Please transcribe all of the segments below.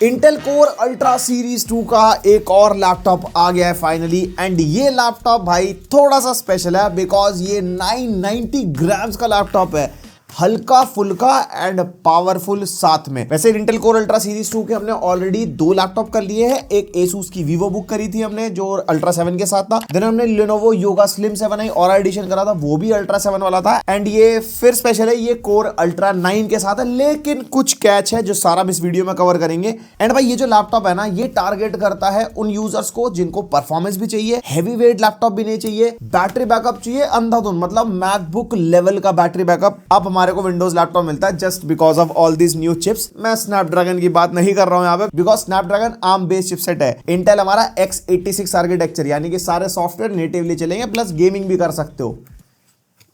Intel core ultra series 2 का एक और लैपटॉप आ गया है फाइनली। एंड ये लैपटॉप भाई थोड़ा सा स्पेशल है बिकॉज ये 990 ग्राम्स का लैपटॉप है, हल्का फुल्का एंड पावरफुल साथ में। वैसे इंटेल कोर अल्ट्रा सीरीज 2 के हमने ऑलरेडी 2 लैपटॉप कर लिए हैं। एक Asus की Vivo बुक करी थी हमने जो अल्ट्रा 7 के साथ था। देन हमने Lenovo Yoga Slim 7 आई और एडिशन करा था, वो भी अल्ट्रा 7 वाला था। एंड ये फिर स्पेशल है, ये कोर अल्ट्रा 9 के साथ है, लेकिन कुछ कैच है जो सारा हम इस वीडियो में कवर करेंगे। एंड भाई ये जो लैपटॉप है ना, ये टारगेट करता है उन यूजर्स को जिनको परफॉर्मेंस भी चाहिए, हैवी वेट लैपटॉप भी नहीं चाहिए, बैटरी बैकअप चाहिए अंधाधुन, मतलब मैकबुक लेवल का बैटरी बैकअप। अब हमारे को विंडोज लैपटॉप मिलता है just because of all this new chips. मैं स्नैपड्रैगन की बात नहीं कर रहा हूं यहाँ पे because Snapdragon arm based chipset है। इंटेल हमारा x86 आर्किटेक्चर, यानी कि सारे सॉफ्टवेयर नेटिवली चलेंगे, प्लस गेमिंग भी कर सकते हो।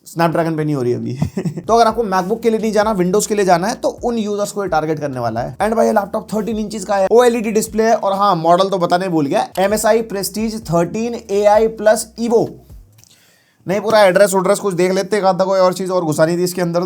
स्नैपड्रैगन पे नहीं हो रही अभी तो अगर आपको मैकबुक के लिए नहीं जाना, विंडोज के लिए जाना है, तो उन यूजर्स को ये टारगेट करने वाला है। एंड भाई ये लैपटॉप 13 इंचेस का है, OLED डिस्प्ले है, और हाँ मॉडल तो बताने भूल गया, MSI Prestige 13 AI plus EVO। नहीं पूरा एड्रेस कुछ देख लेते, कहा था कोई और चीज़ और घुसा नहीं थी इसके अंदर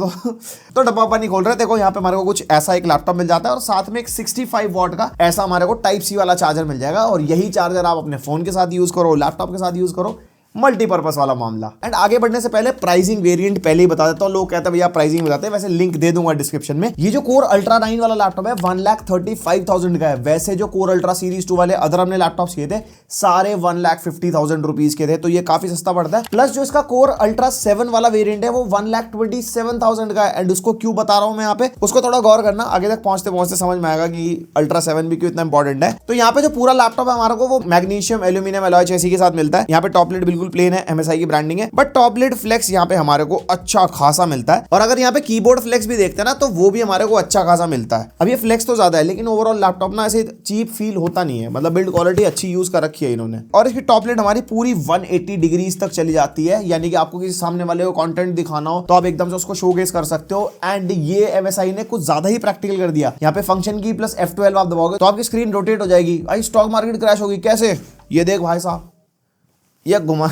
तो डब्बा पानी खोल रहे। देखो यहाँ पे हमारे को कुछ ऐसा एक लैपटॉप मिल जाता है और साथ में एक 65 वॉट का ऐसा हमारे को टाइप सी वाला चार्जर मिल जाएगा। और यही चार्जर आप अपने फोन के साथ यूज करो, लैपटॉप के साथ यूज करो, मल्टीपर्पज वाला मामला। एंड आगे बढ़ने से पहले प्राइसिंग वेरिएंट पहले ही बता देता हूं। लोग कहते हैं भैया प्राइसिंग बताते हैं, वैसे लिंक दे दूंगा डिस्क्रिप्शन में। ये जो कोर अल्ट्रा 9 वाला लैपटॉप है 1,35,000 का है। वैसे जो कोर अल्ट्रा सीरीज 2 वाले अदर हमने लैपटॉप्स किए थे सारे 1,50,000 रुपीज के थे, तो ये काफी सस्ता पड़ता है। प्लस जो इसका कोर अल्ट्रा 7 वाला वेरियंट है वो 1,27,000 का है। एंड उसको क्यों बता रहा हूं मैं यहाँ पे, उसको थोड़ा गौर करना, आगे तक पहुंचते पहुंचते समझ में आएगा कि अल्ट्रा 7 भी क्यों इतना इंपॉर्टेंट है। तो यहाँ पे जो पूरा लैपटॉप है हमारे को वो मैग्नीशियम एल्यूमिनियम अलॉय चेसी के साथ मिलता है। यहाँ पे टॉप लिड बिल्कुल प्लेन है, MSI की ब्रांडिंग है, बट टॉप लिड फ्लेक्स यहाँ पे हमारे को अच्छा खासा मिलता है। और अगर यहाँ पे कीबोर्ड फ्लेक्स भी देखते हैं ना, तो वो भी हमारे को अच्छा खासा मिलता है। अब ये फ्लेक्स तो ज्यादा है, लेकिन ओवरऑल लैपटॉप ना ऐसे चीप फील होता नहीं है, मतलब बिल्ड क्वालिटी अच्छी यूज कर रखी है इन्होंने। और इसकी टॉप लिड हमारी पूरी 180 डिग्रीज तक चली जाती है, यानी कि आपको किसी सामने वाले को कंटेंट दिखाना हो तो आप एकदम से उसको शोकेस कर सकते हो। एंड ये MSI ने कुछ ज्यादा ही प्रैक्टिकल कर दिया। यहाँ पे फंक्शन की प्लस F12 आप दबाओगे तो आपकी स्क्रीन रोटेट हो जाएगी। भाई स्टॉक मार्केट क्रैश होगी कैसे, ये देख भाई साहब ये घुमा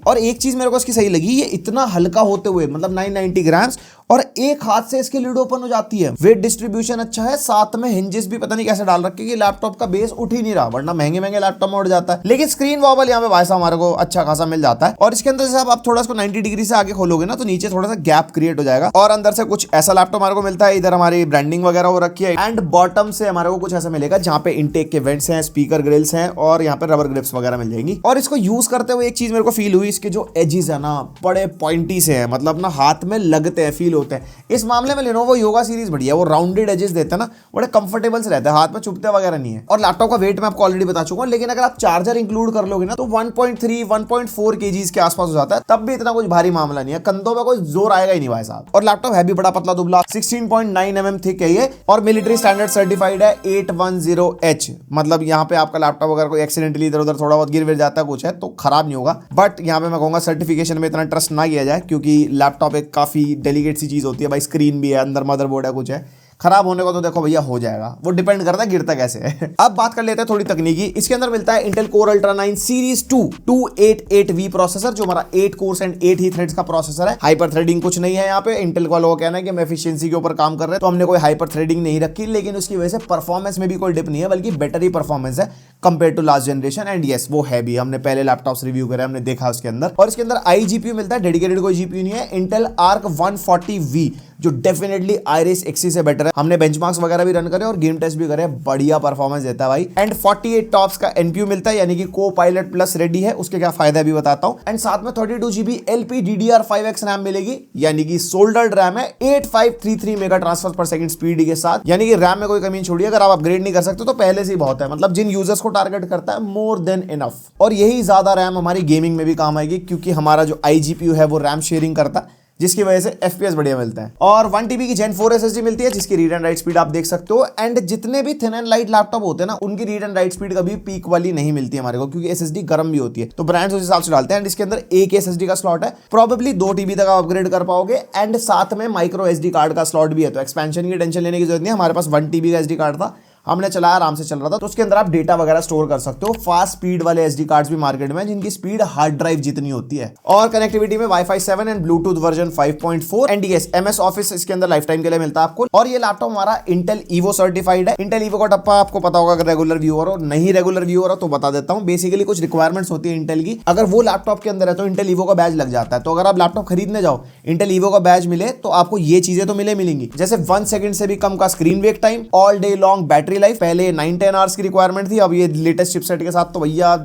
और एक चीज मेरे को इसकी सही लगी, ये इतना हल्का होते हुए, मतलब 990 ग्राम्स, और एक हाथ से इसकी लिड ओपन हो जाती है। वेट डिस्ट्रीब्यूशन अच्छा है, साथ में हिंजेस भी पता नहीं कैसे डाल रखे कि लैपटॉप का बेस उठ ही नहीं रहा, वरना महंगे महंगे लैपटॉप में उठ जाता है। लेकिन स्क्रीन वॉबल यहाँ पे भाई साहब हमारे को अच्छा खासा मिल जाता है। और इसके अंदर जैसे आप थोड़ा इसको 90 डिग्री से आगे खोलोगे ना, तो नीचे थोड़ा सा गैप क्रिएट हो जाएगा और अंदर से कुछ ऐसा लैपटॉप हमारे को मिलता है। इधर हमारी ब्रांडिंग वगैरह हो रखी है। एंड बॉटम से हमारे को कुछ ऐसा मिलेगा जहाँ पे इनटेक के वेंट्स हैं, स्पीकर ग्रिल्स हैं, और यहाँ पे रबर ग्रिप्स वगैरह मिल जाएंगी। और इसको यूज करते हुए एक चीज मेरे को फील हुई, इसके जो एजेस है ना बड़े पॉइंटी से है, मतलब ना हाथ में लगते हैं, फील होते हैं। इस मामले में Lenovo Yoga सीरीज बढ़िया, वो राउंडेड एजेस देते हैं ना, बड़े कंफर्टेबल से रहते हैं, हाथ में चुभते वगैरह नहीं है। और लैपटॉप का वेट मैं आपको ऑलरेडी बता चुका हूं, लेकिन अगर आप चार्जर इंक्लूड कर लोगे ना तो 1.3 1.4 kgs के आसपास हो जाता है, तब भी इतना कुछ भारी मामला नहीं है, कंधों में कोई जोर आएगा ही नहीं भाई साहब। और लैपटॉप है भी बड़ा पतला दुबला, 16.9 mm थिक है ये, और मिलिट्री स्टैंडर्ड सर्टिफाइड है 810H। मतलब यहाँ पे आपका लैपटॉप अगर कोई एक्सीडेंटली इधर उधर थोड़ा बहुत गिर जाता है कुछ है तो खराब नहीं होगा। बट यहाँ पे मैं कहूंगा सर्टिफिकेशन में इतना ट्रस्ट ना किया जाए, क्योंकि लैपटॉप एक काफी डेलिकेट सी चीज होती है भाई, स्क्रीन भी है, अंदर मदरबोर्ड है, कुछ है, खराब होने को तो देखो भैया हो जाएगा, वो डिपेंड करता है गिरता कैसे है। अब बात कर लेते हैं थोड़ी तकनीकी। इसके अंदर मिलता है Intel core ultra 9 series 2 288V processor, जो हमारा 8 कोर्स एंड 8 ही थ्रेड्स का प्रोसेसर है। हाइपर थ्रेडिंग कुछ नहीं है यहाँ पे। इंटेल वालों का कहना है कि हम एफिशिएंसी के ऊपर काम कर रहे हैं, तो हमने कोई हाइपर थ्रेडिंग नहीं रखी, लेकिन उसकी वजह से परफॉर्मेंस में भी कोई डिप नहीं है, बल्कि बेटर ही परफॉर्मेंस है compare to last generation. And yes वो है भी, हमने पहले लैपटॉप्स रिव्यू करे, हमने देखा उसके अंदर। और इसके अंदर iGPU मिलता है, डेडिकेटेड कोई जीपीयू नहीं है। इंटेल आर्क 140V जो डेफिनेटली आइरिस एक्सी से बेटर है। हमने बेंचमार्क्स वगैरह भी रन करे और गेम टेस्ट भी करे, बढ़िया परफॉर्मेंस देता है भाई। एंड 48 टॉप्स का NPU मिलता है, यानी कि को पायलट प्लस रेडी है। उसके क्या फायदा भी बताता हूं। एंड साथ में 32GB LPDDR5X रैम मिलेगी, यानी कि सोल्डर्ड रैम है, 8533 मेगा ट्रांसफर पर सेकंड स्पीड के साथ, यानी कि रैम में कोई कमी छोड़िए। अगर आप अपग्रेड नहीं कर सकते तो पहले से ही बहुत है, मतलब जिन यूजर्स को टारगेट करता है मोर देन इनफ। और यही ज्यादा रैम हमारी गेमिंग में भी काम आएगी, क्योंकि हमारा जो iGPU है वो रैम शेयरिंग करता है, जिसकी वजह से FPS बढ़िया मिलता है। और 1TB की Gen 4 SSD मिलती है, जिसकी रीड एंड राइट स्पीड आप देख सकते हो। एंड जितने भी थिन एंड लाइट लैपटॉप होते हैं ना, उनकी रीड एंड राइट स्पीड कभी पीक वाली नहीं मिलती है हमारे को, क्योंकि SSD गर्म भी होती है, तो ब्रांड्स उस हिसाब से डालते हैं। एंड इसके अंदर एक SSD का स्लॉट है, प्रोबेबली 2 TB तक आप अपग्रेड कर पाओगे। एंड साथ में माइक्रो SD कार्ड का स्लॉट भी है, तो एक्सपेंशन की टेंशन लेने की जरूरत नहीं है। हमारे पास 1 TB का SD कार्ड था, हमने चलाया, आराम से चल रहा था। तो उसके अंदर आप डेटा वगैरह स्टोर कर सकते हो। फास्ट स्पीड वाले SD कार्ड्स भी मार्केट में, जिनकी स्पीड हार्ड ड्राइव जितनी होती है। और कनेक्टिविटी में Wi-Fi 7 and Bluetooth version 5.4 and yes, MS office इसके अंदर लाइफ टाइम के लिए मिलता है आपको। और ये लैपटॉप हमारा इंटेल ईवो सर्टिफाइड है। इंटेल ईवो का टप्पा आपको पता होगा, अगर रेगुलर व्यूअर हो, नहीं रेगुलर व्यूअर हो तो बता देता हूं। बेसिकली कुछ रिक्वायरमेंट्स होती है इंटेल की, अगर वो लैपटॉप के अंदर है तो इंटेल ईवो का बैज लग जाता है। तो अगर आप लैपटॉप खरीदने जाओ, इंटेल ईवो का बैज मिले तो आपको ये चीजें तो मिलेंगी, जैसे 1 सेकंड से भी कम का screen wake time, all day long battery life. पहले 9-10 आवर्स की रिक्वायरमेंट थी, अब ये लेटेस्ट चिपसेट के साथ तो भैया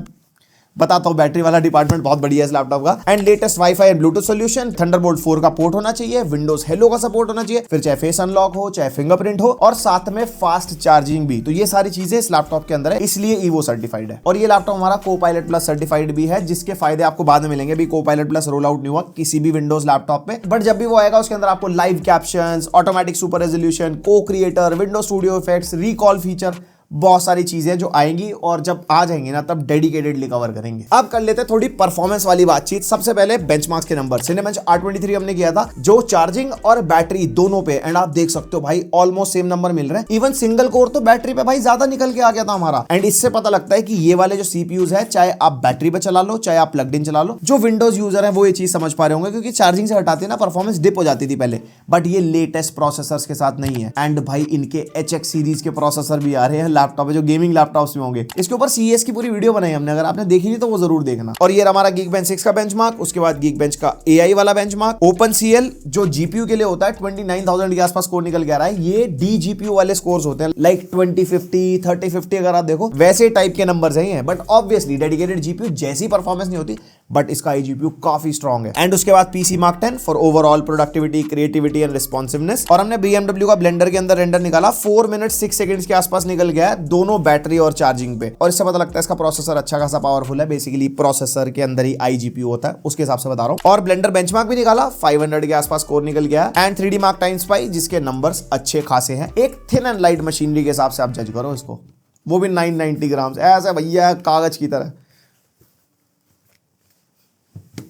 बताता हूं, बैटरी वाला डिपार्टमेंट बहुत बढ़िया है इस लैपटॉप का। And latest wifi and Bluetooth solution, Thunderbolt 4 का पोर्ट होना चाहिए, विंडोज हेलो का सपोर्ट होना चाहिए, फिर चाहे फेस अनलॉक हो, चाहे फिंगरप्रिंट हो, और साथ में फास्ट चार्जिंग भी। तो ये सारी चीजें इस लैपटॉप के अंदर है, इसलिए ईवो सर्टिफाइड है। और ये लैपटॉप हमारा कोपायलट प्लस सर्टिफाइड भी है, जिसके फायदे आपको बाद में मिलेंगे। भी कोपायलट प्लस रोल आउट नहीं हुआ किसी भी विंडोज लैपटॉप में, बट जब भी वो आएगा उसके अंदर आपको live captions, automatic super resolution, cocreator, Windows studio effects, recall feature, बहुत सारी चीजें जो आएंगी, और जब आ जाएंगी ना तब डेडिकेटेडली कवर करेंगे। अब कर लेते हैं थोड़ी परफॉर्मेंस वाली बातचीत। सबसे पहले बेंचमार्क्स के नंबर। सिनेबेंच R23 हमने किया था, जो चार्जिंग और बैटरी दोनों पे, एंड आप देख सकते हो भाई ऑलमोस्ट सेम नंबर मिल रहे हैं। इवन सिंगल कोर तो बैटरी पे भाई ज्यादा निकल के आ गया था हमारा। एंड इससे पता लगता है कि ये वाले जो CPUs है, चाहे आप बैटरी पे चला लो, चाहे आप प्लग इन चला लो, जो विंडोज यूजर है वो ये चीज समझ पा रहे होंगे, क्योंकि चार्जिंग से हटाते ना परफॉर्मेंस डिप हो जाती थी पहले, बट ये लेटेस्ट प्रोसेसर्स के साथ नहीं है। एंड भाई इनके HX सीरीज के प्रोसेसर भी आ रहे हैं लैपटॉप में, जो गेमिंग लैपटॉप्स में होंगे। इसके ऊपर CES की पूरी वीडियो बनाई हमने, अगर आपने देखी नहीं तो वो जरूर देखना। और ये हमारा Geekbench 6 का बेंचमार्क, उसके बाद Geekbench का AI वाला बेंचमार्क, OpenCL जो GPU के लिए होता है 29,000 के आसपास स्कोर निकल के आ रहा है। ये DGPU वाले स्कोर्स होते हैं, लाइक 2050, 3050, अगर आप देखो वैसे टाइप के नंबर्स हैं। बट ऑब्वियसली डेडिकेटेड GPU जैसी परफॉर्मेंस नहीं होती, बट इसका iGPU काफी स्ट्रॉन्ग है। एंड उसके बाद PC Mark 10 for overall productivity, creativity and responsiveness. और हमने BMW का ब्लेंडर के अंदर रेंडर निकाला, 4 मिनट 6 सेकंड्स के आसपास निकल गया है, दोनों बैटरी और चार्जिंग पे। और इससे पता लगता है इसका प्रोसेसर अच्छा खासा पावरफुल है। बेसिकली प्रोसेसर के अंदर ही iGPU होता है, उसके हिसाब से बता रहा हूं। और ब्लेंडर बेंचमार्क भी निकाला, 500 के आसपास स्कोर निकल गया। And 3D Mark Time Spy, जिसके नंबर्स अच्छे खासे हैं। एक थिन एंड लाइट मशीनरी के हिसाब से आप जज करो इसको, वो भी 990 ग्राम, ऐसा भैया कागज की तरह।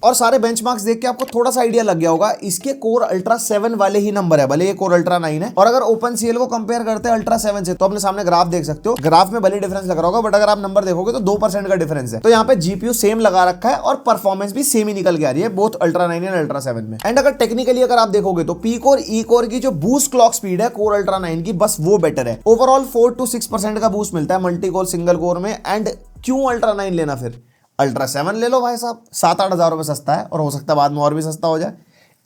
और सारे बेंचमार्क्स देख के आपको थोड़ा सा आइडिया लग गया होगा, इसके कोर अल्ट्रा 7 वाले ही नंबर है, भले ये कोर अल्ट्रा 9 है। और अगर OpenCL को कंपेयर करते हैं अल्ट्रा 7 से, तो अपने सामने ग्राफ देख सकते हो। ग्राफ में भले डिफरेंस लग रहा होगा, बट अगर आप नंबर देखोगे तो 2% का डिफरेंस है। तो यहाँ पे GPU सेम लगा रखा है और परफॉर्मेंस भी सेम ही निकल के आ रही है, बोथ अल्ट्रा 9 एंड अल्ट्रा 7 में। एंड अगर टेक्निकली अगर आप देखोगे तो P कोर E कोर की जो बूस्ट क्लॉक स्पीड है कोर अल्ट्रा 9 की, बस वो बेटर है। ओवरऑल 4 to 6% का बूस्ट मिलता है मल्टी कोर सिंगल कोर में। एंड क्यों अल्ट्रा 9 लेना, फिर अल्ट्रा 7 ले लो भाई साहब, 7-8 हज़ार रुपए सस्ता है, और हो सकता है बाद में और भी सस्ता हो जाए,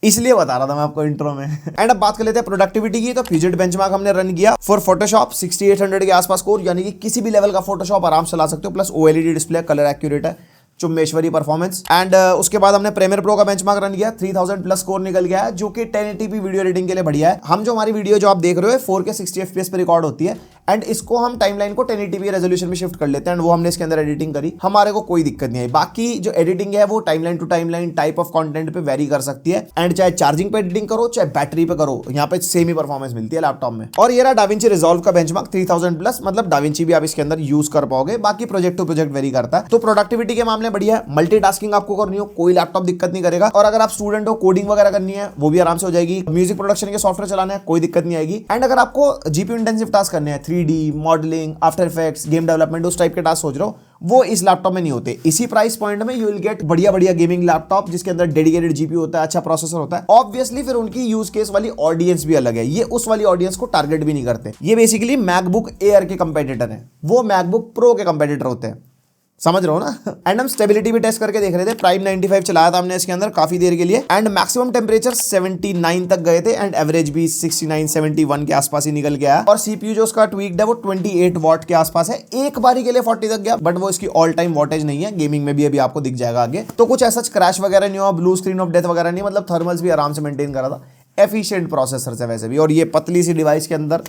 इसलिए बता रहा था मैं आपको इंट्रो में। एंड अब बात कर लेते हैं प्रोडक्टिविटी की। तो Puget बेंचमार्क हमने रन किया फॉर फोटोशॉप, 6800 के आसपास स्कोर, यानी कि किसी भी लेवल का फोटोशॉप आराम से चला सकते हो। Plus OLED display, colour accurate है, चुम्बेश्वरी परफॉर्मेंस। एंड उसके बाद हमने प्रीमियर प्रो का बेंचमार्क रन किया, 3000 प्लस स्कोर निकल गया है, जो कि 1080p वीडियो एडिटिंग के लिए बढ़िया है। हम जो हमारी वीडियो जो आप देख रहे हो 4K 60 FPS पे रिकॉर्ड होती है, एंड इसको हम टाइमलाइन को 1080p रेजोल्यूशन में शिफ्ट कर लेते हैं, एंड वो हमने इसके अंदर एडिटिंग करी, हमारे को कोई दिक्कत नहीं आई। बाकी जो एडिटिंग है वो timeline to timeline, type of content पे वेरी कर सकती है। एंड चाहे चार्जिंग पे एडिटिंग करो, चाहे बैटरी पे करो, यहाँ पे सेम ही परफॉर्मेंस मिलती है लैपटॉप में। और ये रहा डाविंची रिजॉल्व का बेंचमार्क 3000 प्लस, मतलब डाविंची भी आप इसके अंदर यूज कर पाओगे, बाकी प्रोजेक्ट टू प्रोजेक्ट वेरी करता है। तो प्रोडक्टिविटी के मामले बढ़िया है, मल्टीटास्किंग आपको करनी हो कोई लैपटॉप दिक्कत नहीं करेगा। और अगर आप स्टूडेंट हो, कोडिंग वगैरह करनी है वो भी आराम से हो जाएगी। म्यूजिक प्रोडक्शन के सॉफ्टवेयर चलाना है कोई दिक्कत नहीं आएगी। एंड अगर आपको GPU इंटेंसिव टास्क करने हैं, 3D modelling, after effects, game development, उस टाइप के टास्क सोच रहे हो, वो इस लैपटॉप में नहीं होते। इसी प्राइस पॉइंट में यू विल गेट बढ़िया बढ़िया गेमिंग लैपटॉप, जिसके अंदर डेडिकेटेड GPU होता है, अच्छा प्रोसेसर होता है। ऑब्वियसली फिर उनकी यूज केस वाली ऑडियंस भी अलग है, ये उस वाली ऑडियंस को टारगेट भी नहीं करते। ये बेसिकली मैकबुक एयर के कंपेटिटर है, वो मैकबुक प्रो के कंपेटिटर होते हैं, समझ रहे हो ना। एंड हम स्टेबिलिटी भी टेस्ट करके देख रहे थे, प्राइम 95 चलाया था हमने इसके अंदर काफी देर के लिए। एंड मैक्सिमम टेम्परेचर 79 तक गए थे, एंड एवरेज भी 69-71 के आसपास ही निकल गया है। और CPU जो उसका ट्वीक्ड है वो 28 वॉट के आसपास है, एक बारी के लिए 40 तक गया, बट वो इसकी ऑल टाइम वॉटेज नहीं है। गेमिंग में भी अभी आपको दिख जाएगा आगे। तो कुछ ऐसा क्रैश वगैरह नहीं हुआ, ब्लू स्क्रीन ऑफ डेथ वगैरह नहीं, मतलब थर्मल्स भी आराम से मेंटेन करा था। एफिशिएंट प्रोसेसर है वैसे भी, और ये पतली सी डिवाइस के अंदर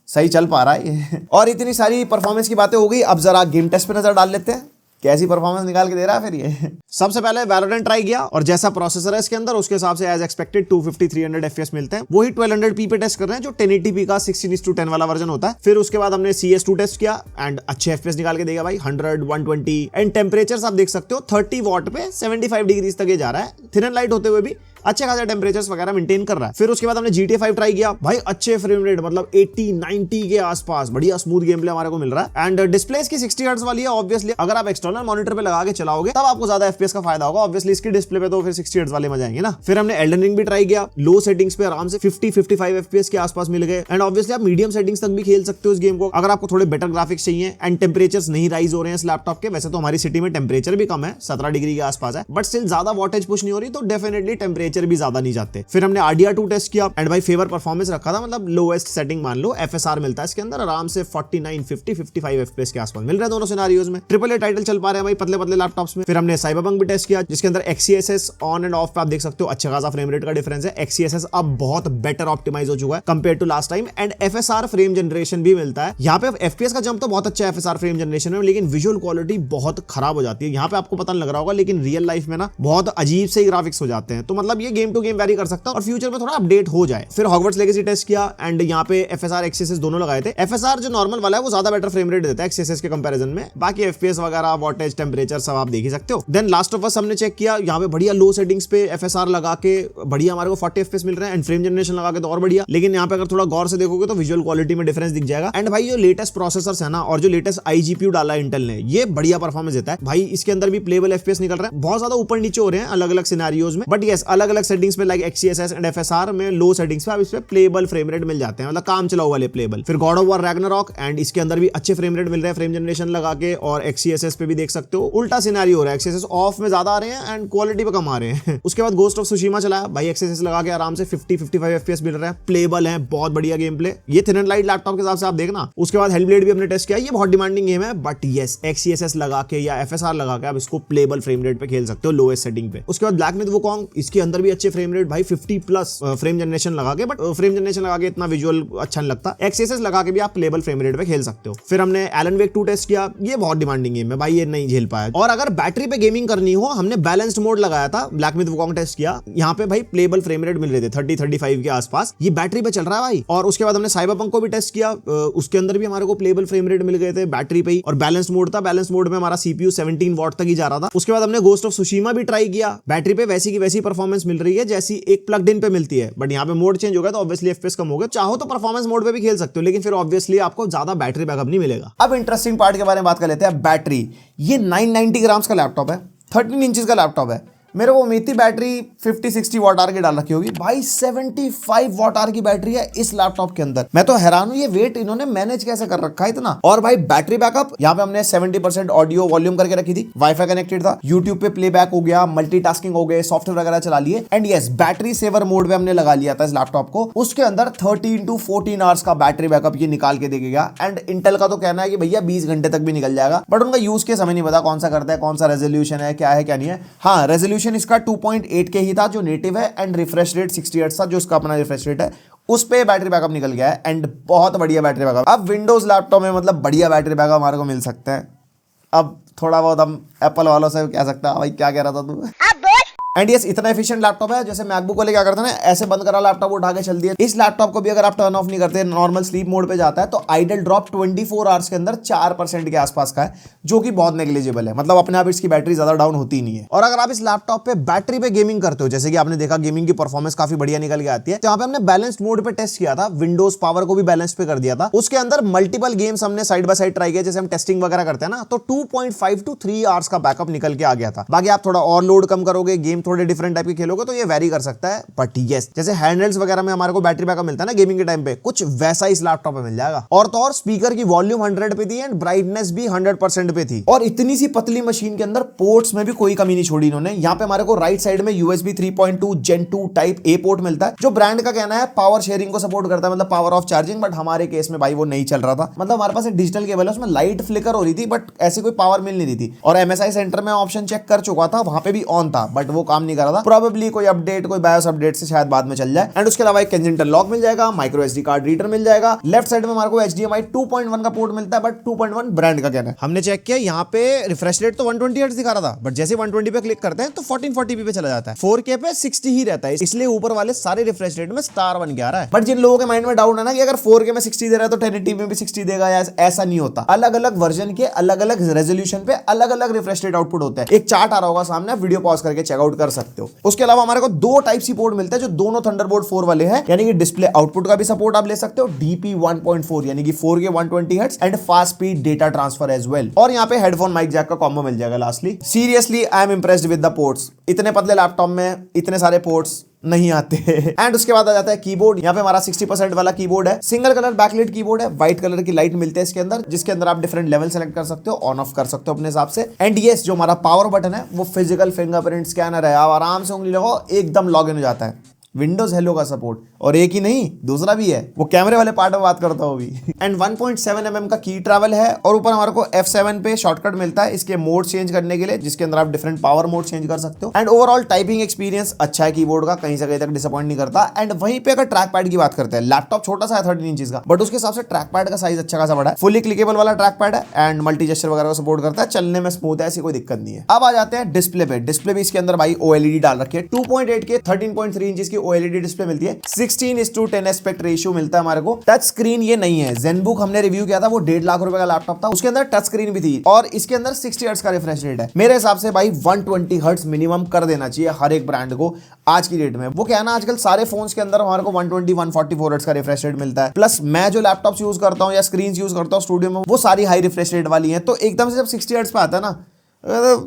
सही चल पा रहा है। और इतनी सारी परफॉर्मेंस की बातें हो गई, अब जरा गेम टेस्ट पे नजर डाल लेते हैं, कैसी परफॉर्मेंस निकाल के दे रहा है फिर ये। सबसे पहले वैलोरेंट ट्राई किया, और जैसा प्रोसेसर है इसके अंदर उसके हिसाब से एज एक्सपेक्टेड 250-300 FPS मिलते हैं। वही 1200p पे टेस्ट कर रहे हैं, जो 1080p का 16:10 वाला वर्जन होता है। फिर उसके बाद हमने CS2 टेस्ट किया, एंड अच्छे FPS निकाल के देगा भाई, 100, 120। एंड टेम्परेचर आप देख सकते हो 30 वॉट पे 75 डिग्री तक ये जा रहा है, थिन एंड लाइट होते हुए भी अच्छे खासे टेम्परेचर्स वगैरह मेंटेन कर रहा है। फिर उसके बाद हमने GTA 5 ट्राई किया भाई, अच्छे फ्रेम रेट मतलब 80-90 के आसपास, बढ़िया स्मूथ गेम प्ले हमारे को मिल रहा है। एंड डिस्प्ले इसकी 60 हर्ट्ज वाली है। ऑब्वियसली अगर आप एक्सटर्नल मॉनिटर पे लगा के चलाओगे तब आपको ज्यादा FPS का फायदा होगा। ऑब्वियसली इसकी डिस्प्ले पे तो फिर 60 हर्ट्ज वाले मजा आएंगे ना। फिर हमने एल्डन रिंग भी ट्राई किया, लो सेटिंग्स पे आराम से 50-55 FPS के आसपास मिल गए। एंड ऑब्वियसली आप मीडियम सेटिंग्स तक भी खेल सकते हो इस गेम को अगर आपको थोड़े बेटर ग्राफिक्स चाहिए एंड टेम्परेचर्स नहीं राइज हो रहे हैं इस लैपटॉप के। वैसे तो हमारी सिटी में टेम्परेचर भी कम है, 17 डिग्री के आसपास है, बट स्टिल ज्यादा वॉटेज पुश नहीं हो रही तो डेफिनेटली टेम्परेचर भी ज्यादा नहीं जाते। फिर हमने RDR2 टेस्ट किया एंड भाई फेवर परफॉर्मेंस रखा था, मतलब लोएस्ट सेटिंग मान लो, FSR मिलता है इसके अंदर आराम से 49-50-55 FPS के आसपास मिल रहा है दोनों सिनेरियोज में। AAA टाइटल चल पा रहे हैं भाई पतले पतले लैपटॉप्स में। फिर हमने साइबरपंक भी टेस्ट किया जिसके अंदर XeSS ऑन एंड ऑफ पे आप देख सकते हो अच्छा खासा फ्रेम रेट का डिफरेंस है। XeSS अब बहुत बेटर ऑप्टिमाइज हो चुका है compare to last time and FSR frame generation भी मिलता है। यहाँ पे FPS का जंप तो बहुत अच्छा है FSR फ्रेम जनरेशन में, लेकिन विजुअल क्वालिटी बहुत खराब हो जाती है। यहाँ पे आपको पता नहीं लग रहा होगा लेकिन रियल लाइफ में ना बहुत अजीब से ग्राफिक्स हो जाते हैं। तो मतलब ये गेम टू गेम वेरी कर सकता है और फ्यूचर में थोड़ा अपडेट हो जाए। फिर हॉगवर्ट्स लेगेसी टेस्ट किया एंड यहाँ पे FSR XeSS दोनों लगाए थे। FSR जो नॉर्मल वाला है वो ज्यादा बेटर फ्रेम रेट देता है XeSS के कंपैरिजन में। बाकी FPS वगैरह वॉटेज टेम्परेचर सब आप देख ही सकते हो। देन लास्ट ऑफ अस हमने चेक किया, यहाँ पे बढ़िया लो सेटिंग्स पे FSR लगा के बढ़िया हमारे को 40 FPS मिल रहे हैं एंड फ्रेम जनरेशन लगा के तो और बढ़िया। लेकिन यहाँ पे अगर थोड़ा गौर से देखोगे तो विजुअल क्वालिटी में डिफरेंस दिख जाएगा। एंड भाई जो लेटेस्ट प्रोसेसर्स है ना और जो लेटेस्ट iGPU डाला है इंटेल ने, ये बढ़िया परफॉर्मेंस देता है भाई। इसके अंदर भी प्लेबल FPS निकल रहा है, बहुत ज्यादा ऊपर नीचे हो रहे हैं अलग अलग सिनेरियोज में, बट यस अलग अलग सेटिंग्स पे लाइक XeSS एंड FSR में लो सेटिंग्स पे आप इसमें प्लेबल फ्रेम रेट मिल जाते हैं, मतलब काम चलाओ वाले प्लेबल। फिर God of war Ragnarok and इसके अंदर भी अच्छे फ्रेम रेट मिल रहे हैं फ्रेम जनरेशन लगा के, और XeSS पे भी देख सकते हो उल्टा सिनेरियो हो रहा है, XeSS ऑफ में ज्यादा आ रहे हैं एंड क्वालिटी पे कम आ रहे हैं। उसके बाद गोस्ट ऑफ सुशीमा चलाया भाई, XeSS लगा के आराम से 50-55 FPS मिल रहा है, प्लेबल है, बहुत बढ़िया गेम प्ले। ये थिन एंड लाइट लैपटॉप के हिसाब से आप देखना। उसके बाद हेलब्लेड भी हमने टेस्ट किया, ये बहुत डिमांडिंग गेम है बट यस XeSS लगा के या FSR लगा के आप इसको प्लेबल फ्रेम रेट पे खेल सकते हो लोएस्ट सेटिंग पे। उसके बाद ब्लैक मिथ वुकोंग, इसके अंदर भी अच्छे फ्रेम रेट भाई 50+ फ्रेम जनरेशन लगा के, बट फ्रेम जनरेशन लगा के इतना विजुअल अच्छा नहीं लगता। XeSS लगा के भी आप प्लेबल फ्रेम रेट पे खेल सकते हो। फिर हमने एलन वेक 2 टेस्ट किया, ये बहुत डिमांडिंग गेम है भाई, ये नहीं झेल पाया। और अगर बैटरी पे गेमिंग करनी हो, हमने बैलेंस्ड मोड लगाया था, ब्लैक मिथ वुकोंग टेस्ट किया, यहाँ पे भाई प्लेबल फ्रेम रेट मिल रहे थे 30-35 के आसपास, ये बैटरी पे चल रहा है भाई। और उसके बाद हमने साइबरपंक को भी टेस्ट किया, उसके अंदर भी हमारे को प्लेबल फ्रेम रेट मिल गए थे बैटरी पे ही, और बैलेंस मोड था, बैलेंस मोड में हमारा CPU 17 वॉट तक ही जा रहा था। उसके बाद हमने गोस्ट ऑफ सुशीमा भी ट्राई किया, बैटरी पे वैसी की वैसी परफॉर्मेंस मिल रही है जैसी एक प्लग इन पे मिलती है, बट यहाँ पे मोड चेंज हो गया तो ऑब्वियसली FPS कम हो गया। चाहो तो परफॉर्मेंस मोड पे भी खेल सकते हो, लेकिन फिर ऑब्वियसली आपको ज्यादा बैटरी बैकअप नहीं मिलेगा। अब इंटरेस्टिंग पार्ट के बारे में बात कर लेते हैं, बैटरी। ये 990 ग्राम्स का लैपटॉप है, 13 इंचेस का लैपटॉप है। मेरे को उम्मीद थी बैटरी 50-60 वॉट आवर की डाल रखी होगी, भाई 75 वॉट आवर की बैटरी है इस लैपटॉप के अंदर। मैं तो हैरान हूं ये वेट इन्होंने मैनेज कैसे कर रखा है इतना। और भाई बैटरी बैकअप यहाँ पे हमने 70% ऑडियो वॉल्यूम करके रखी थी, वाईफाई कनेक्टेड था, यूट्यूब पे प्लेबैक हो गया, मल्टीटास्किंग हो गए, सॉफ्टवेयर वगैरह चला लिए। And yes battery saver mode पे हमने लगा लिया था इस लैपटॉप को, उसके अंदर 13 to 14 आवर्स का बैटरी बैकअप ये निकाल के देगा। एंड इंटेल का तो कहना है कि भैया 20 घंटे तक भी निकल जाएगा, बट उनका यूज केस हमें नहीं पता कौन सा करता है, कौन सा रेजोल्यूशन है, क्या है क्या नहीं है। हाँ रेजोल्यूशन इसका 2.8 के ही था जो नेटिव है, एंड रिफ्रेश रेट 60 हर्ट्ज था जो इसका अपना रिफ्रेश रेट है, उस पे बैटरी बैकअप निकल गया है एंड बहुत बढ़िया बैटरी बैकअप। अब विंडोज लैपटॉप में मतलब बढ़िया बैटरी बैकअप हमारे को मिल सकते हैं। अब थोड़ा बहुत हम एप्पल वालों से कह सकते हैं, भाई क्या कह रहा था तू। एंड यस इतना एफिशिएंट लैपटॉप है, जैसे मैकबुक वाले क्या करते हैं ना, ऐसे बंद करा लैपटॉप उठा के चल दिया। इस लैपटॉप को भी अगर आप टर्न ऑफ नहीं करते, नॉर्मल स्लीप मोड पे जाता है तो आइडल ड्रॉप 24 आवर्स के अंदर 4% के आसपास का है, जो कि बहुत नेग्लिजिबल है, मतलब अपने आप इसकी बैटरी ज्यादा डाउन होती नहीं है। और अगर आप इस लैपटॉप पे बैटरी पे गेमिंग करते हो, जैसे कि आपने देखा गेमिंग की परफॉर्मेंस काफी बढ़िया निकल के आती है, तो यहाँ पे हमने बैलेंस्ड मोड पे टेस्ट किया था, विंडोज पावर को भी बैलेंस पे कर दिया था। उसके अंदर मल्टीपल गेम्स हमने साइड बाय साइड ट्राई किया, जैसे हम टेस्टिंग वगैरह करते हैं ना, तो 2.5 to 3 आवर्स का बैकअप निकल के आ गया था। बाकी आप थोड़ा और लोड कम करोगे, गेम थोड़े डिफरेंट टाइप के खेलोगे तो ये वेरी कर सकता है, बट यस जैसे हैंडहेल्ड्स वगैरह में हमारे को बैटरी बैकअप मिलता है ना गेमिंग के टाइम पे, कुछ वैसा इस लैपटॉप पे मिल जाएगा। और तो और स्पीकर की वॉल्यूम 100 पे थी एंड ब्राइटनेस भी 100% पे थी, और इतनी सी पतली मशीन के अंदर पोर्ट्स में भी कोई कमी नहीं छोड़ी इन्होंने। यहाँ पे हमारे को राइट साइड में USB 3.2 Gen 2 type A port मिलता है, जो ब्रांड का कहना है पावर शेयरिंग को सपोर्ट करता है, मतलब पावर ऑफ चार्जिंग, बट हमारे केस में भाई वो नहीं चल रहा था। मतलब हमारे पास एक डिजिटल केबल है, उसमें लाइट फ्लिकर हो रही थी बट ऐसी कोई पावर मिल नहीं रही थी। और MSI सेंटर में ऑप्शन चेक कर चुका था, वहां पे भी ऑन था, बट वो काम नहीं कर रहा था। प्रोबेबली कोई अपडेट, कोई बायोस अपडेट से शायद बाद में चल जाए। एंड उसके अलावा एक केंजिंगटन लॉक मिल जाएगा, माइक्रो SD कार्ड रीडर मिल जाएगा। लेफ्ट साइड में हमारे को HDMI 2.1 का पोर्ट मिलता है, बट 2.1 ब्रांड का कहना है। हमने चेक किया, यहाँ पे रिफ्रेश रेट तो 120 हर्ट्ज दिखा रहा था, बट जैसे 120 पे क्लिक करते हैं तो 1440p पे चला जाता है, 4K पे 60 ही रहता है, इसलिए ऊपर वाले सारे रिफ्रेश रेट में स्टार बन के आ रहा है। बट जिन लोगों के माइंड में डाउट है ना कि अगर 4K में 60 दे रहा है तो 1080p में भी 60 देगा, या ऐसा नहीं होता। अलग अलग वर्जन के अलग अलग रेजोल्यूशन पे अलग अलग रिफ्रेश रेट आउटपुट होता है। एक चार्ट आ रहा होगा सामने, वीडियो पॉज करके चेकआउट कर कर सकते हो। उसके अलावा हमारे को दो टाइप सी पोर्ट मिलते हैं जो दोनों थंडरबोल्ट 4 वाले हैं, यानी कि डिस्प्ले आउटपुट का भी सपोर्ट आप ले सकते हो, DP 1.4 यानी कि 4K 120 hertz and fast speed data transfer as well. और यहाँ पे हेडफोन माइक जैक का कॉम्बो मिल जाएगा। Lastly seriously I am impressed with the ports. इतने पतले लैपटॉप में इतने सारे पोर्ट्स नहीं आते। एंड उसके बाद आ जाता है कीबोर्ड। यहाँ पे हमारा 60% वाला कीबोर्ड है, सिंगल कलर बैकलाइट कीबोर्ड है, व्हाइट कलर की लाइट मिलते हैं इसके अंदर, जिसके अंदर आप डिफरेंट लेवल सेलेक्ट कर सकते हो, ऑन ऑफ कर सकते हो अपने हिसाब से। एंड यस, जो हमारा पावर बटन है वो फिजिकल फिंगरप्रिंट स्कैनर है, आप आराम से उंगली लगाओ एकदम लॉग इन हो जाता है। विंडोज हेलो का सपोर्ट, और एक ही नहीं दूसरा भी है, वो कैमरे वाले पार्ट में बात करता हूँ अभी। एंड 1.7 mm का की ट्रैवल है, और ऊपर हमारे को F7 पे शॉर्टकट मिलता है इसके मोड चेंज करने के लिए, जिसके अंदर आप डिफरेंट पावर मोड चेंज कर सकते हो। एंड ओवरऑल टाइपिंग एक्सपीरियंस अच्छा है कीबोर्ड का, कहीं से कहीं तक डिसअपॉइंट नहीं करता। एंड वहीं पे अगर ट्रैक पैड की बात करते हैं, लैपटॉप छोटा सा है 13 इंच का, बट उसके हिसाब से ट्रैक पैड का साइज अच्छा खासा बड़ा है, फुली क्लिकेबल वाला ट्रैक पैड है एंड मल्टी जेस्चर वगैरह को सपोर्ट करता है, चलने में स्मूथ है, ऐसी कोई दिक्कत नहीं है। अब आ जाते हैं डिस्प्ले पे। डिस्प्ले भी इसके अंदर भाई OLED डाल रखी है, 2.8 के 13.3 इंच की OLED डिस्प्ले मिलती है, 16:10 एस्पेक्ट रेशियो मिलता है हमारे को। टच स्क्रीन ये नहीं है, ZenBook हमने रिव्यू किया था, वो 1.5 लाख रुपए का लैपटॉप था, उसके अंदर टच स्क्रीन भी थी, और इसके अंदर 60 हर्ट्ज का रिफ्रेश रेट है। मेरे हिसाब से भाई 120 हर्ट्ज मिनिमम कर देना चाहिए हर एक ब्रांड को आज की डेट में। वो क्या है ना, आजकल सारे फोन्स के अंदर हमारे को 120-144 हर्ट्ज का रिफ्रेश रेट मिलता है। प्लस मैं जो लैपटॉप यूज करता हूँ या स्क्रीन यूज करता हूँ स्टूडियो में, वो सारी हाई रिफ्रेश रेट वाली है, तो एकदम से जब 60 हर्ट्ज पे आता है ना,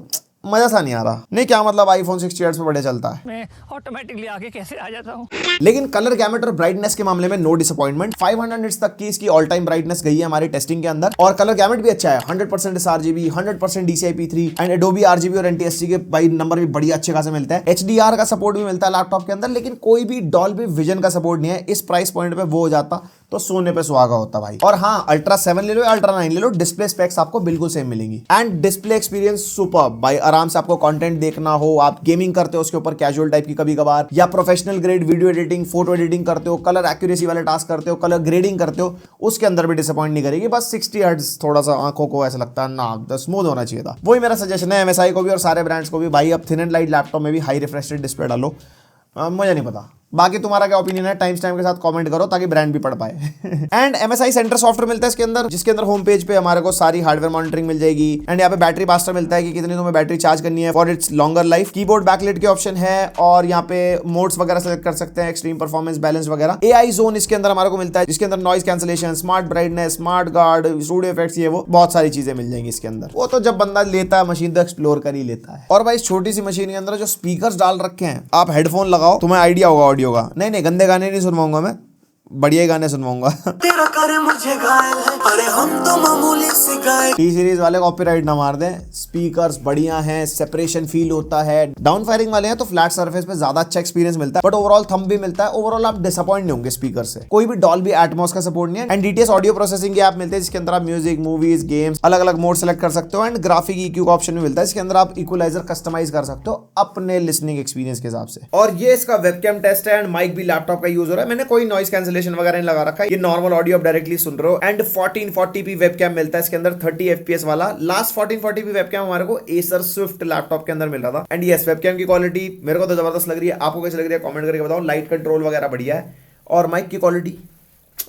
मजा सा नहीं आ रहा। नहीं क्या मतलब आईफोन 60 हर्ट्ज पे बढ़िया चलता है, मैं ऑटोमेटिकली आगे कैसे आ जाता हूँ। लेकिन कलर गैमेट और ब्राइटनेस के मामले में नो डिसअपॉइंटमेंट। 500 निट्स तक की इसकी ऑल टाइम ब्राइटनेस गई है हमारी टेस्टिंग के अंदर, और कलर गैमेट भी अच्छा है, 100% sRGB, 100% DCI-P3 and Adobe RGB और NTSC के भाई नंबर भी बढ़िया अच्छे खासे मिलते हैं। HDR का सपोर्ट भी मिलता है लैपटॉप के अंदर, लेकिन कोई भी डॉल्बी विजन का सपोर्ट नहीं है। इस प्राइस पॉइंट पे वो हो जाता तो सोने पे सुहागा होता भाई। और हाँ, Ultra 7 ले लो या Ultra 9 ले लो, डिस्प्ले स्पेक्स आपको बिल्कुल सेम मिलेंगी। एंड डिस्प्ले एक्सपीरियंस सुपर्ब भाई, आराम से आपको कंटेंट देखना हो, आप गेमिंग करते हो उसके ऊपर कैजुअल टाइप की कभी कभार, या professional grade video editing, photo editing करते हो, कलर एक्यूरेसी वाले टास्क करते हो, कलर ग्रेडिंग करते हो, उसके अंदर भी डिसअपॉइंट नहीं करेगी। बस 60 हर्ट्ज थोड़ा सा आंखों को ऐसा लगता है ना, स्मूथ होना चाहिए था। वही मेरा सजेशन है MSI को भी और सारे ब्रांड्स को भी भाई, अब थिन एंड लाइट लैपटॉप में भी हाई रिफ्रेश रेट डिस्प्ले डालो। मुझे नहीं पता, बाकी तुम्हारा क्या ओपिनियन है, टाइम के साथ कमेंट करो ताकि ब्रांड भी पढ़ पाए। एंड MSI सेंटर सॉफ्टवेयर मिलता है इसके अंदर, जिसके अंदर होम पेज पे हमारे को सारी हार्डवेयर मॉनिटरिंग मिल जाएगी। एंड यहाँ पे बैटरी बास्टर मिलता है कि कितनी तुम्हें बैटरी चार्ज करनी है for its longer life. Keyboard backlight के ऑप्शन है, और यहाँ पे मोड्स वगैरह सेलेक्ट कर सकते हैं, एक्सट्रीम परफॉर्मेंस, बैलेंस वगैरह। AI जोन इसके अंदर हमारे को मिलता है, जिसके अंदर noise cancellation, smart brightness, smart guard, studio effects, ये वो बहुत सारी चीजें मिल जाएंगी इसके अंदर। वो तो जब बंदा लेता है मशीन तो एक्सप्लोर कर ही लेता है। और भाई इस छोटी सी मशीन के अंदर जो स्पीकर्स डाल रखे हैं, आप हेडफोन लगाओ, तुम्हें आइडिया होगा ऑडियो का। नहीं गंदे गाने नहीं सुनवाऊंगा मैं, बढ़िया ही गाने सुनवाऊंगा। तेरा करे मुझे घायल है, अरे हम तो मामूली से गाय। टी सीरीज वाले कॉपीराइट ना मार दें। स्पीकर्स बढ़िया हैं, सेपरेशन फील होता है। डाउन फायरिंग वाले हैं तो फ्लैट सरफेस पे ज्यादा अच्छा एक्सपीरियंस मिलता है, बट ओवरऑल थंब भी मिलता है। ओवरऑल आप डिसअपॉइंट नहीं होंगे स्पीकर से। कोई भी डॉल्बी एटमॉस का सपोर्ट नहीं है। एंड DTS ऑडियो प्रोसेसिंग के ऐप मिलते हैं, जिसके अंदर आप म्यूजिक, मूवीज, गेम्स, अलग अलग मोड सेलेक्ट कर सकते हो। एंड ग्राफिक EQ का ऑप्शन भी मिलता है, इसके अंदर आप इक्वलाइजर कस्टमाइज कर सकते हो अपने लिसनिंग एक्सपीरियंस के हिसाब से। और ये इसका वेबकैम टेस्ट है, एंड माइक भी लैपटॉप का यूज हो रहा है। मैंने कोई नॉइज कैंसिलेशन वगैरह नहीं लगा रखा, ये नॉर्मल ऑडियो आप डायरेक्टली सुन रहे हो। एंड 1440p वेबकैम मिलता है इसके अंदर, 30 FPS वाला। लास्ट 1440p वेबकैम हमारे को Acer Swift लैपटॉप के अंदर मिल रहा था। एंड यस, वेबकैम की क्वालिटी मेरे को तो जबरदस्त लग रही है। आपको कैसी लग रही है कमेंट करके बताओ। लाइट कंट्रोल वगैरह बढ़िया है। और माइक की क्वालिटी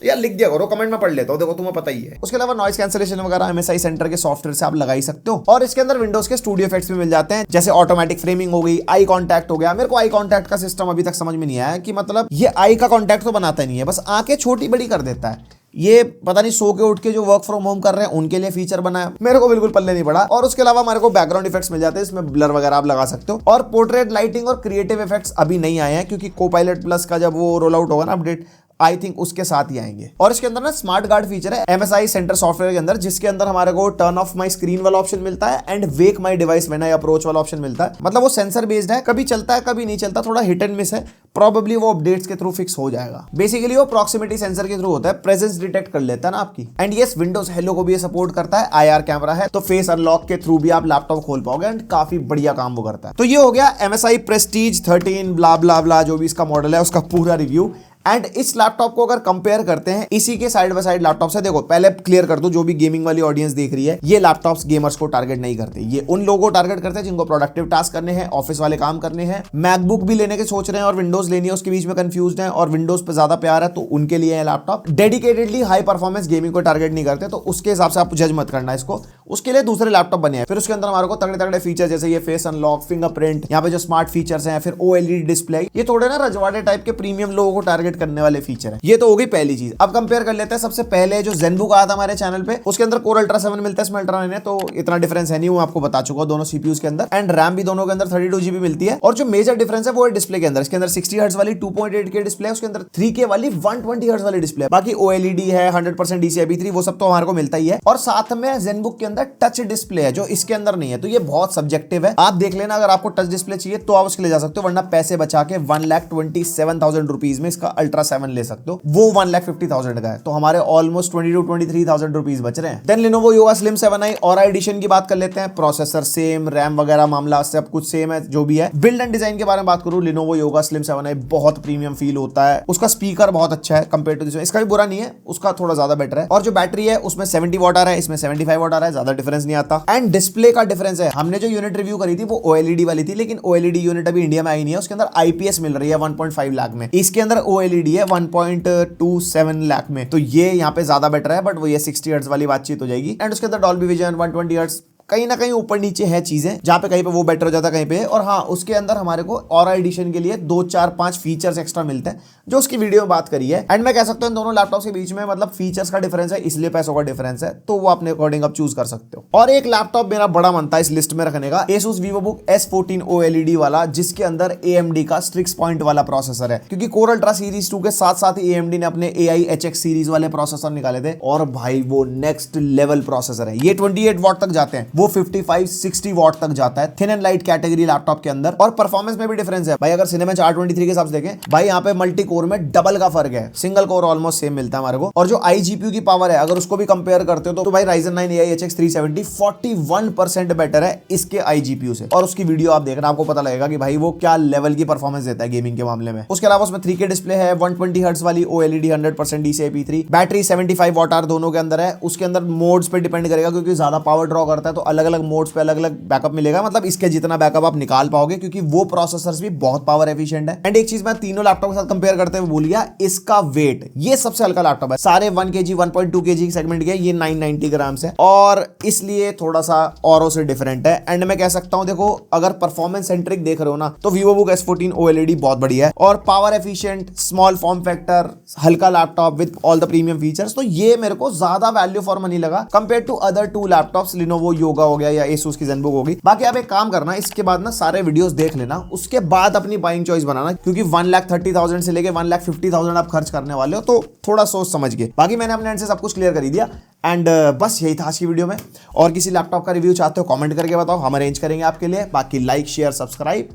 यार लिख दिया करो, कमेंट में पढ़ लेता हूँ, देखो तुम्हें पता ही है। उसके अलावा नॉइज कैंसिलेशन वगैरह MSI सेंटर के सॉफ्टवेयर से आप लगा ही सकते हो। और इसके अंदर विंडोज के स्टूडियो इफेक्ट्स भी मिल जाते हैं, जैसे ऑटोमेटिक फ्रेमिंग हो गई, आई कॉन्टैक्ट हो गया। मेरे को आई कॉन्टैक्ट का सिस्टम अभी तक समझ में नहीं आया कि मतलब ये आई का कॉन्टैक्ट तो बनाता नहीं है, बस आंखें छोटी बड़ी कर देता है। ये पता नहीं सो के उठ के जो वर्क फ्रॉम होम कर रहे हैं उनके लिए फीचर बनाया, मेरे को बिल्कुल पल्ले नहीं पड़ा। और उसके अलावा हमारे को बैकग्राउंड इफेक्ट्स मिल जाते हैं, इसमें ब्लर वगैरह आप लगा सकते हो। और पोर्ट्रेट लाइटिंग और क्रिएटिव इफेक्ट्स अभी नहीं आए हैं, क्योंकि कोपायलट प्लस का जब वो रोल आउट होगा ना अपडेट, आई थिंक उसके साथ ही आएंगे। और इसके अंदर ना स्मार्ट गार्ड फीचर है MSI सेंटर सॉफ्टवेयर के अंदर, जिसके अंदर हमारे को टर्न ऑफ माई स्क्रीन वाला ऑप्शन मिलता है and wake my device when I approach वाला ऑप्शन मिलता है। मतलब वो सेंसर बेस्ड है, कभी चलता है कभी नहीं चलता, थोड़ा हिट एंड मिस है। प्रोबेबली वो अपडेट्स के थ्रू फिक्स हो जाएगा। बेसिकली वो प्रॉक्सिमिटी सेंसर के थ्रू होता है, प्रेजेंस डिटेक्ट कर लेता है ना आपकी। एंड यस, विंडोज हेलो को भी ये सपोर्ट करता है। IR कैमरा है, तो फेस अनलॉक के थ्रू भी आप लैपटॉप खोल पाओगे, एंड काफी बढ़िया काम वो करता है। तो ये हो गया MSI Prestige 13 ब्ला ब्ला ब्ला जो भी इसका मॉडल है उसका पूरा रिव्यू। एंड इस लैपटॉप को अगर कंपेयर करते हैं इसी के साइड बाय साइड लैपटॉप से, देखो पहले क्लियर कर दो, जो भी गेमिंग वाली ऑडियंस देख रही है, ये लैपटॉप्स गेमर्स को टारगेट नहीं करते। ये उन लोगों को टारगेट करते हैं जिनको प्रोडक्टिव टास्क करने हैं, ऑफिस वाले काम करने हैं, मैकबुक भी लेने के सोच रहे हैं और विंडोज लेनी है, उसके बीच में कंफ्यूज है और विंडोज पे ज्यादा प्यार है, तो उनके लिए है laptop. Dedicatedly high performance gaming को टारगेट नहीं करते, तो उसके हिसाब से आप जज मत करना इसको। उसके लिए दूसरे लैपटॉप बने हैं। फिर उसके अंदर हमारे को तगड़े तगड़े फीचर जैसे ये फेस अनलॉक, फिंगरप्रिंट, यहाँ पे जो स्मार्ट फीचर्स हैं, फिर OLED डिस्प्ले, ये थोड़े ना रजवाड़े टाइप के प्रीमियम लोगों को टारगेट करने वाले फीचर है। ये तो हो गई पहली चीज। अब कंपेयर कर लेते हैं सबसे पहले जो ZenBook आया था हमारे चैनल पे, उसके अंदर Core Ultra 7 मिलता है, इसमें Ultra 9 है, तो इतना डिफरेंस है नहीं, वो आपको बता चुका हूं दोनों CPUs के अंदर। एंड रैम भी दोनों के अंदर 32 GB मिलती है। और जो मेजर डिफरेंस है वो है डिस्प्ले के अंदर। इसके अंदर 60 हर्ट्ज वाली 2.8K डिस्प्ले है, उसके अंदर 3K वाली 120 हर्ट्ज वाली डिस्प्ले है। बाकी OLED है, 100% DCI-P3, वो सब तो हमारे को मिलता ही है। और साथ में ZenBook के अंदर टच डिस्प्ले है जो इसके अंदर नहीं है, तो ये बहुत सब्जेक्टिव है। आप देख लेना, अगर आपको टच डिस्प्ले चाहिए तो आप उसके लिए जा सकते हो, वरना पैसे बचा के 1,27,000 रुपीज में इसका Ultra 7 ले सकते हो, वो 1,50,000 का है। तो हमारे ऑलमोस्ट 22-23,000 रुपीज बच रहे हैं। Then Lenovo Yoga Slim 7i Aura edition की बात कर लेते हैं। प्रोसेसर सेम, रैम वगैरह मामला सब कुछ सेम है जो भी है। बिल्ड एंड डिजाइन के बारे में बात करूं, Lenovo Yoga Slim 7i बहुत प्रीमियम फील होता है। उसका स्पीकर बहुत अच्छा है कंपेयर टू दिस, इसका भी बुरा नहीं है, उसका थोड़ा ज्यादा बेटर है। और जो बैटरी है उसमें 70 वॉट आ रहा है, इसमें 75 वॉट आ रहा है, ज्यादा डिफरेंस नहीं आता। एंड डिस्प्ले का डिफरेंस है, हमने जो यूनिट रिव्यू करी थी वो OLED वाली थी, लेकिन OLED यूनिट अभी इंडिया में आई नहीं है। उसके अंदर IPS मिल रही है 1.5 लाख में, इसके अंदर OLED है 1.27 लाख में, तो ये यहाँ पे ज्यादा बेटर है। बट वो ये 60 हर्ट्ज वाली बातचीत हो जाएगी। एंड उसके अंदर डॉल्बी विजन, 120 हर्ट्ज, कहीं ना कहीं ऊपर नीचे है चीजें, जहां पे कहीं पे वो बेटर हो जाता है, कहीं पे। और हाँ, उसके अंदर हमारे को Aura एडिशन के लिए 2, 4, 5 फीचर्स एक्स्ट्रा मिलते हैं, जो उसकी वीडियो में बात करी है। एंड मैं कह सकता हूँ इन दोनों लैपटॉप के बीच में मतलब फीचर्स का डिफरेंस है, इसलिए पैसों का डिफरेंस है, तो वो अपने अकॉर्डिंग आप चूज कर सकते हो। और एक लैपटॉप मेरा बड़ा मन था इस लिस्ट में रखने का, Asus VivoBook S14 OLED वाला, जिसके अंदर AMD का Strix Point वाला प्रोसेसर है। क्योंकि Core Ultra सीरीज 2 के साथ साथ ही AMD ने अपने AI HX सीरीज वाले प्रोसेसर निकाले थे, और भाई वो नेक्स्ट लेवल प्रोसेसर है। ये 28 वॉट तक जाते हैं, वो 55-60 वॉट तक जाता है thin and light category laptop के अंदर। और परफॉर्मेंस में भी डिफरेंस है भाई। अगर Cinebench R23 के हिसाब से देखें भाई, यहाँ पे मल्टी कोर में डबल का फर्क है, सिंगल कोर ऑलमोस्ट सेम मिलता है हमारे को। और जो iGPU की पावर है, अगर उसको भी कंपेयर करते हो तो भाई Ryzen 9 AI HX 370 41% बेटर है इसके iGPU से। और उसकी वीडियो आप देखना, आपको पता लगेगा कि भाई वो क्या लेवल की परफॉर्मेंस देता है गेमिंग के मामले में। उसके अलावा उसमें 3K डिस्प्ले है, 120 हर्ट्ज वाली OLED, 100% DCI-P3, battery 75 watt hour दोनों के अंदर है। उसके अंदर मोड्स पे डिपेंड करेगा, क्योंकि ज्यादा पावर ड्रॉ करता है तो अलग अलग मोड्स पे अलग अलग बैकअप मिलेगा, मतलब इसके जितना बैकअप आप निकाल पाओगे, क्योंकि वो प्रोसेसर्स भी बहुत पावर एफिशिएंट है। एंड एक चीज मैं तीनों लैपटॉप के साथ कंपेयर करते हुए भूल गया, इसका वेट, ये सबसे हल्का लैपटॉप है, सारे 1 kg 1.2 kg सेगमेंट के, ये 990 ग्राम है, और इसलिए थोड़ा सा औरों से डिफरेंट है। एंड मैं कह सकता हूं, देखो अगर परफॉर्मेंस सेंट्रिक देख रहे हो ना, तो VivoBook S14 OLED बहुत बढ़िया है, और power efficient, small form factor, हल्का laptop with all the premium features, तो ये मेरे को ज्यादा वैल्यू फॉर मनी लगा compare to other 2 laptops, Lenovo Yoga हो गया या Asus की ZenBook होगी। बाकी आप एक काम करना, इसके बाद ना सारे वीडियोस देख लेना, उसके बाद अपनी बाइंग चॉइस बनाना, क्योंकि 1,30,000 से लेके 1,50,000 आप खर्च करने वाले हो, तो थोड़ा सोच समझ के। बाकी मैंने अपने एंड से सब कुछ क्लियर कर ही दिया। एंड बस यही था आज की वीडियो में। और किसी लैपटॉप का रिव्यू चाहते हो कमेंट करके बताओ, हम अरेंज करेंगे आपके लिए। बाकी लाइक, शेयर, सब्सक्राइब,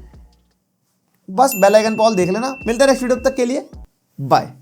बस बेल आइकन पे ऑल देख लेना। मिलते हैं नेक्स्ट वीडियो तक के लिए, बाय।